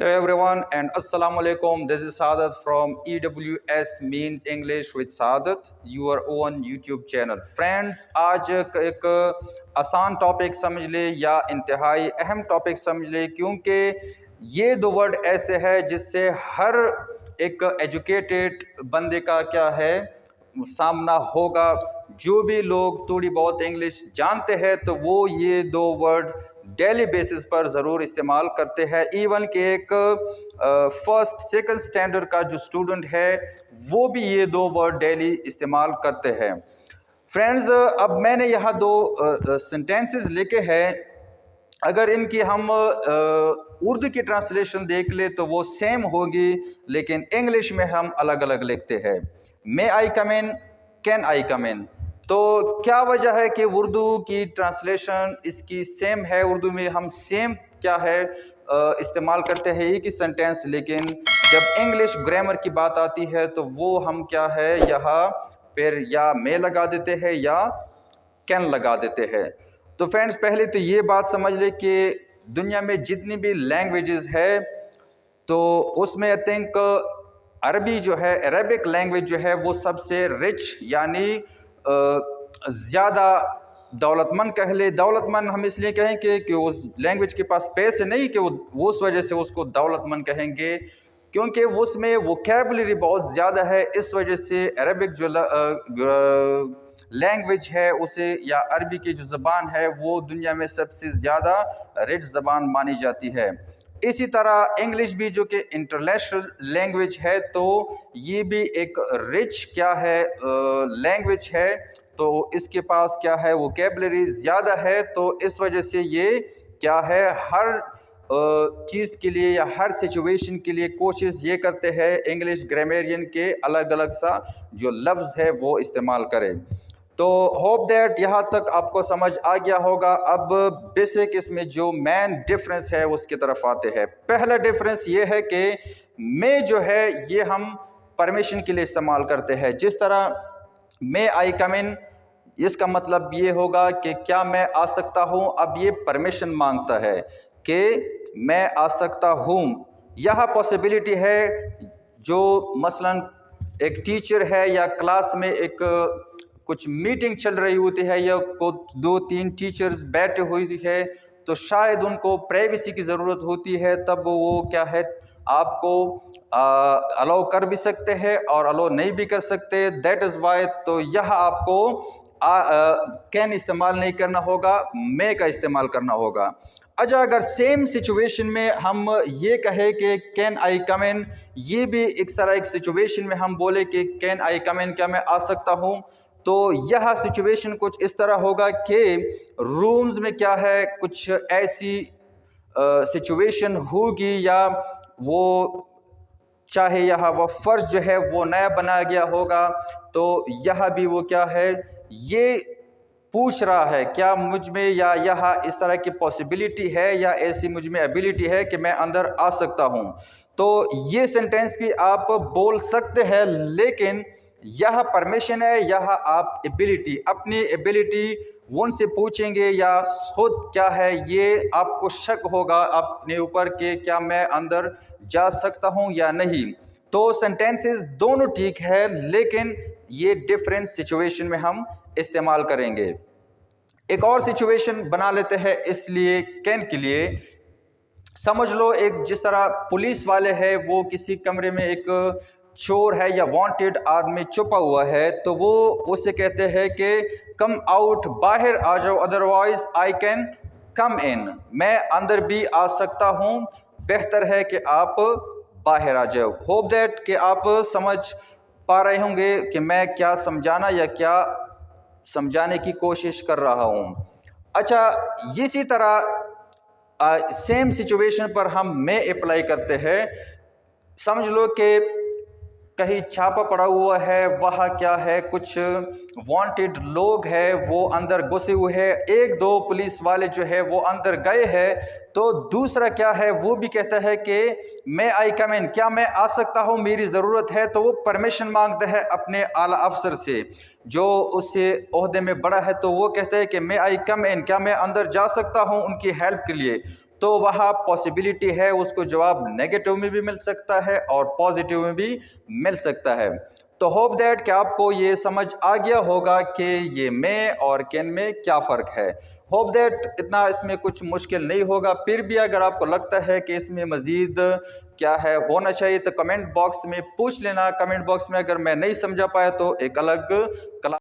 Hello everyone and Assalamu alaikum. This is Saadat from EWS Means English with Saadat, your own YouTube channel. Friends, आज एक आसान topic समझ ले या इंतहाई अहम टॉपिक समझ ले, क्योंकि ये दो वर्ड ऐसे हैं जिससे हर एक एजुकेटेड बंदे का क्या है सामना होगा। जो भी लोग थोड़ी बहुत इंग्लिश जानते हैं तो वो ये दो वर्ड डेली बेसिस पर ज़रूर इस्तेमाल करते हैं। इवन कि एक फर्स्ट सेकंड स्टैंडर्ड का जो स्टूडेंट है वो भी ये दो वर्ड डेली इस्तेमाल करते हैं। फ्रेंड्स, अब मैंने यहाँ दो सेंटेंसेस लिखे हैं। अगर इनकी हम उर्दू की ट्रांसलेशन देख ले तो वो सेम होगी, लेकिन इंग्लिश में हम अलग अलग लिखते हैं। मे आई कम इन, कैन आई कम इन। तो क्या वजह है कि उर्दू की ट्रांसलेशन इसकी सेम है, उर्दू में हम सेम क्या है इस्तेमाल करते हैं एक ही सेंटेंस, लेकिन जब इंग्लिश ग्रामर की बात आती है तो वो हम क्या है यहाँ फिर या मे लगा देते हैं या कैन लगा देते हैं। तो फ्रेंड्स, पहले तो ये बात समझ ले कि दुनिया में जितनी भी लैंग्वेजेस है तो उसमें आई थिंक अरबी जो है, अरेबिक लैंग्वेज जो है वो सबसे रिच यानी ज़्यादा दौलतमंद कह ले। दौलतमंद हम इसलिए कहेंगे कि उस लैंग्वेज के पास पैसे नहीं कि वो उस वजह से उसको दौलतमंद कहेंगे, क्योंकि उसमें वोकैबुलरी बहुत ज़्यादा है। इस वजह से अरबिक जो लैंग्वेज है उसे या अरबी की जो ज़बान है वो दुनिया में सबसे ज़्यादा रिच ज़बान मानी जाती है। इसी तरह इंग्लिश भी जो कि इंटरनेशनल लैंग्वेज है तो ये भी एक रिच क्या है लैंग्वेज है, तो इसके पास क्या है वोकैबुलरी ज़्यादा है। तो इस वजह से ये क्या है हर चीज़ के लिए या हर सिचुएशन के लिए कोशिश ये करते हैं इंग्लिश ग्रामेरियन के अलग अलग सा जो लफ्ज़ है वो इस्तेमाल करें। तो होप दैट यहाँ तक आपको समझ आ गया होगा। अब बेसिक इसमें जो मेन डिफरेंस है उसकी तरफ आते हैं। पहला डिफरेंस ये है कि मे जो है ये हम परमिशन के लिए इस्तेमाल करते हैं। जिस तरह मे आई कम इन, इसका मतलब ये होगा कि क्या मैं आ सकता हूँ। अब ये परमिशन मांगता है कि मैं आ सकता हूँ। यह पॉसिबिलिटी है जो मसलन एक टीचर है या क्लास में एक कुछ मीटिंग चल रही होती है या कुछ दो तीन टीचर्स बैठे हुई है तो शायद उनको प्राइवेसी की ज़रूरत होती है, तब वो क्या है आपको अलाउ कर भी सकते हैं और अलाउ नहीं भी कर सकते। दैट इज़ वाई तो यह आपको कैन इस्तेमाल नहीं करना होगा, मे का इस्तेमाल करना होगा। अच्छा, अगर सेम सिचुएशन में हम ये कहें कि कैन आई कम इन, ये भी एक तरह एक सिचुएशन में हम बोले कि कैन आई कम इन, क्या मैं आ सकता हूँ, तो यह सिचुएशन कुछ इस तरह होगा कि रूम्स में क्या है कुछ ऐसी सिचुएशन होगी या वो चाहे यहाँ वो फर्श जो है वो नया बनाया गया होगा, तो यह भी वो क्या है ये पूछ रहा है क्या मुझ में या यहाँ इस तरह की पॉसिबिलिटी है या ऐसी मुझ में एबिलिटी है कि मैं अंदर आ सकता हूँ। तो ये सेंटेंस भी आप बोल सकते हैं, लेकिन यह परमिशन है, यह आप एबिलिटी अपनी एबिलिटी उनसे पूछेंगे या खुद क्या है ये आपको शक होगा अपने ऊपर कि क्या मैं अंदर जा सकता हूँ या नहीं। तो सेंटेंसेस दोनों ठीक है, लेकिन ये डिफरेंट सिचुएशन में हम इस्तेमाल करेंगे। एक और सिचुएशन बना लेते हैं इसलिए कैन के लिए। समझ लो एक जिस तरह पुलिस वाले हैं वो किसी कमरे में एक चोर है या वांटेड आदमी छुपा हुआ है, तो वो उससे कहते हैं कि कम आउट, बाहर आ जाओ, अदरवाइज आई कैन कम इन, मैं अंदर भी आ सकता हूँ, बेहतर है कि आप बाहर आ जाओ। होप दैट कि आप समझ पा रहे होंगे कि मैं क्या समझाना या क्या समझाने की कोशिश कर रहा हूँ। अच्छा, इसी तरह सेम सिचुएशन पर हम मे अप्लाई करते हैं। समझ लो कि कहीं छापा पड़ा हुआ है, वहाँ क्या है कुछ वांटेड लोग हैं वो अंदर घुसे हुए हैं, एक दो पुलिस वाले जो है वो अंदर गए हैं, तो दूसरा क्या है वो भी कहता है कि मैं आई कम इन, क्या मैं आ सकता हूँ, मेरी ज़रूरत है। तो वो परमिशन मांगता है अपने आला अफसर से जो उससे ओहदे में बड़ा है, तो वो कहता है कि मैं आई कम इन, क्या मैं अंदर जा सकता हूँ उनकी हेल्प के लिए। तो वहाँ पॉसिबिलिटी है उसको जवाब नेगेटिव में भी मिल सकता है और पॉजिटिव में भी मिल सकता है। तो होप दैट कि आपको ये समझ आ गया होगा कि ये में और कैन में क्या फ़र्क है। होप दैट इतना इसमें कुछ मुश्किल नहीं होगा। फिर भी अगर आपको लगता है कि इसमें मज़ीद क्या है होना चाहिए तो कमेंट बॉक्स में पूछ लेना। कमेंट बॉक्स में अगर मैं नहीं समझा पाया तो एक अलग क्लास